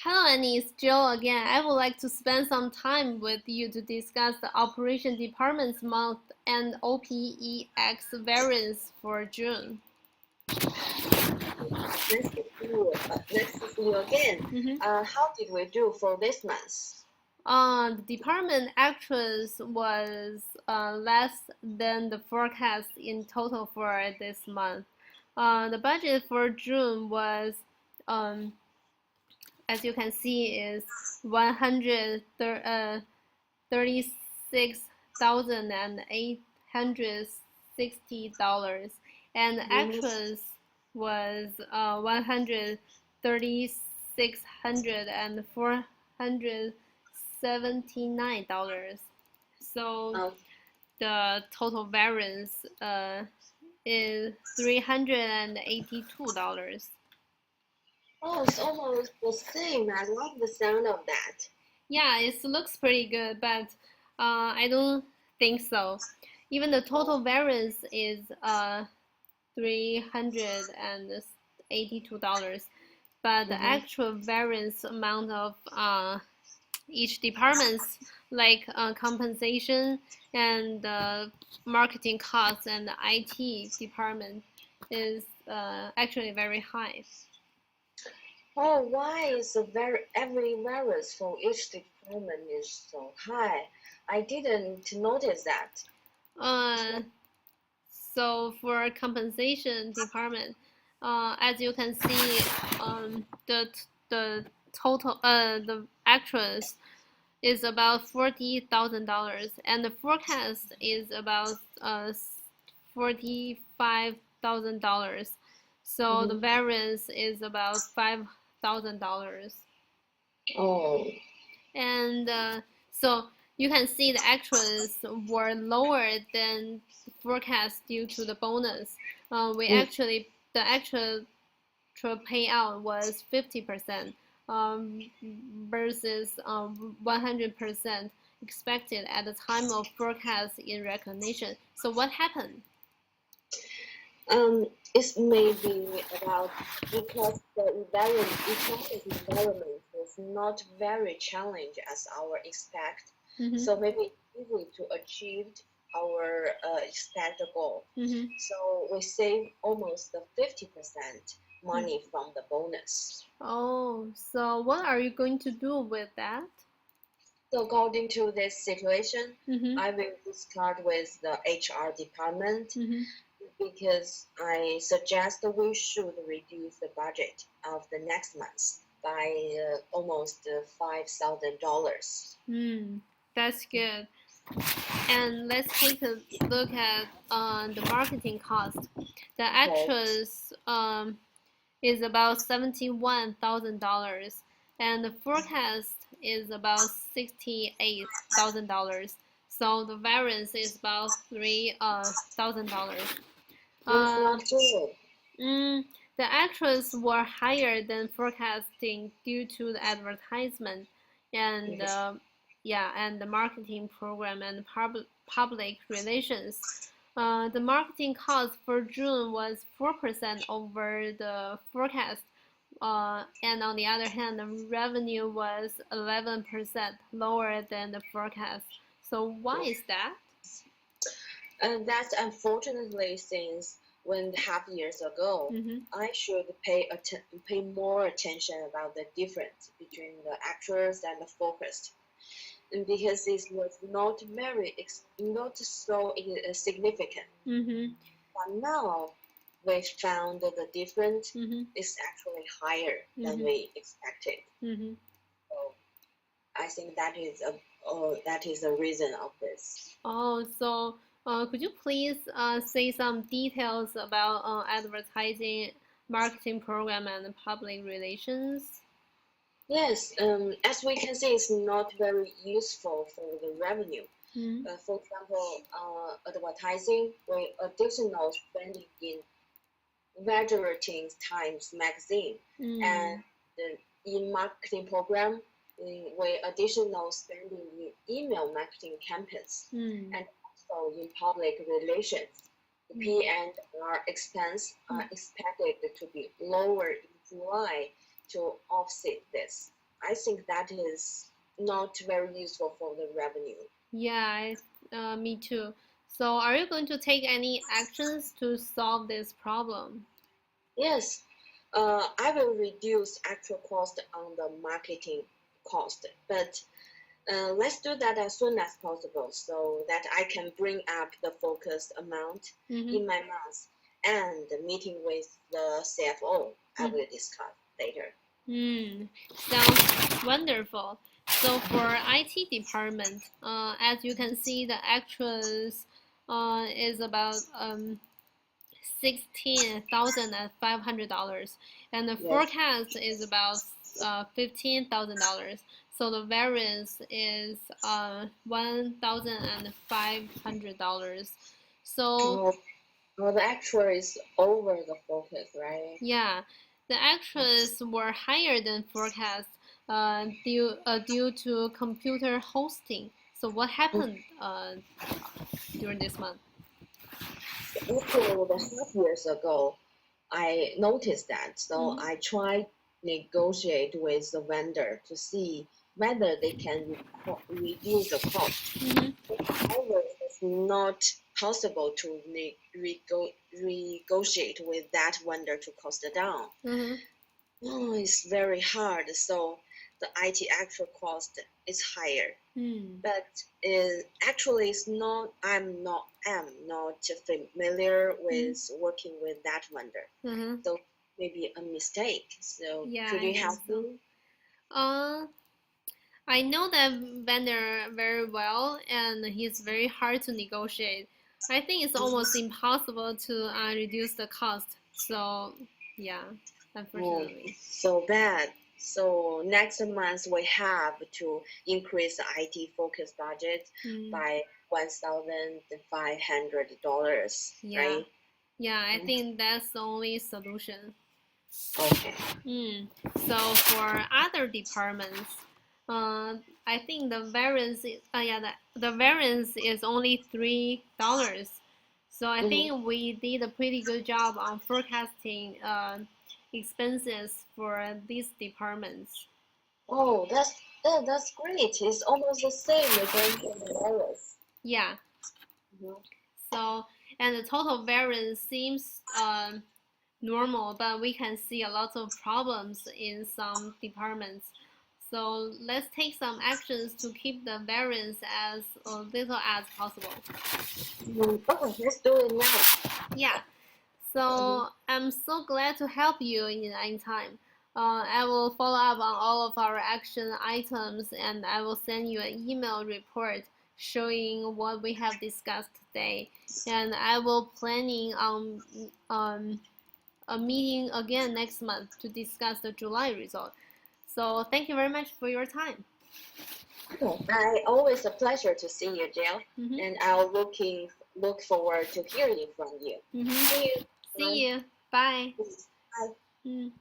Hello, Annie. It's Jill again. I would like to spend some time with you to discuss the Operation Department's month and OPEX variance for June. Nice to see you. Nice to see you again. Mhm. How did we do for this month? The department actuals was less than the forecast in total for this month. The budget for June was um, as you can see, is 136,860 dollars, and the Mhm. actuals was 136,479 dollars. So Uh, the total variance is $382. oh, it's almost the same. I love the sound of that. Yeah, it looks pretty good, but I don't think so. Even the Oh, total variance is $382, but the mhm. actual variance amount of each department's like compensation and marketing costs and the IT department is actually very high. Oh, why is the every variance for each department is so high? I didn't notice that. It's Uh, not. So for compensation department, as you can see, the total the actuals is about $40,000, and the forecast is about $45,000. So the Mhm. variance is about $5,000. Oh, And so you can see the actuals were lower than forecast due to the bonus. We mm. actually the actual payout was 50% versus 100% expected at the time of forecast in recognition. So what happened? It may be about because the economic environment was not very challenging as our expect. Mm-hmm. So maybe easy to achieve our expected goal. Mm-hmm. So we save almost the 50% Mm-hmm. money from the bonus. Oh, so what are you going to do with that? So according to this situation, Mm-hmm. I will discuss with the HR department Mm-hmm. because I suggest we should reduce the budget of the next month by almost $5,000. That's good. And let's take a look at the marketing cost. The Okay. actuals is about $71,000, and the forecast is about $68,000. So the variance is about $3,000. That's Uh, not good. mm, the actuals were higher than forecasting due to the advertisement and Mhm. yeah, and the marketing program and public relations. The marketing cost for June was 4% over the forecast, and on the other hand, the revenue was 11% lower than the forecast. So why is that? And that's unfortunately since when half years ago, Mm-hmm. I should pay more attention about the difference between the actuals and the forecast. And because this was not so significant. Mm-hmm. But now we found that the difference Mm-hmm. is actually higher than Mm-hmm. we expected. Mm-hmm. So I think that is the reason of this. Oh, so could you please say some details about advertising, marketing program, and public relations? Yes, as we can see, it's not very useful for the revenue. Mm-hmm. For example, advertising with additional spending in Vegetarian Times magazine and Mm. in marketing program with additional spending in email marketing campaigns Mm. and also in public relations. The Mm. P&R expense Mm. are expected to be lower in July to offset this. I think that is not very useful for the revenue. Yeah, me too. So, are you going to take any actions to solve this problem? Yes, I will reduce actual cost on the marketing cost, but let's do that as soon as possible so that I can bring up the focused amount Mm-hmm. in my month and the meeting with the CFO. I Mm. will discuss later. Sounds wonderful. So for IT department, as you can see, the actuals is about $16,500, and the Yes. forecast is about $15,000. So the variance is $1,500. So Well, well, the actual is over the focus, right? yeah, the actuals were higher than forecast due to computer hosting. So what happened during this month? Actually, the half years ago, I noticed that, so Mm-hmm. I tried negotiate with the vendor to see whether they can reduce the cost. Mm-hmm. However, it's not possible to negotiate with that vendor to cost it down. Mm-hmm. Oh, it's very hard. So the IT actual cost is higher, Mm. but actually it's not. I'm not familiar Mm. with working with that vendor. Mm-hmm. So maybe a mistake. So Yeah, could I you think help so. me? Uh, I know that vendor very well, and he's very hard to negotiate. I think it's almost impossible to reduce the cost. So, yeah, Oh, unfortunately. so bad. So next month we have to increase the IT focus budget Mm. by $1,500, Yeah, right? yeah, I think that's the only solution. Okay. Mm. So for other departments, I think the variance is, the variance is only $3. So I Mm-hmm. think we did a pretty good job on forecasting expenses for these departments. Oh, that's great. It's almost the same again for the dollars. Yeah. Mm-hmm. So and the total variance seems normal, but we can see a lot of problems in some departments. So let's take some actions to keep the variance as little as possible. Okay, let's do it now. Yeah, Mm-hmm. so I'm so glad to help you in time. I will follow up on all of our action items and I will send you an email report showing what we have discussed today. And I will planning on a meeting again next month to discuss the July result. So thank you very much for your time. Okay. I always a pleasure to see you, Jill, Mm-hmm. and I'll look forward to hearing from you. Mm-hmm. See you. See Bye. you. Bye. Bye. Mm.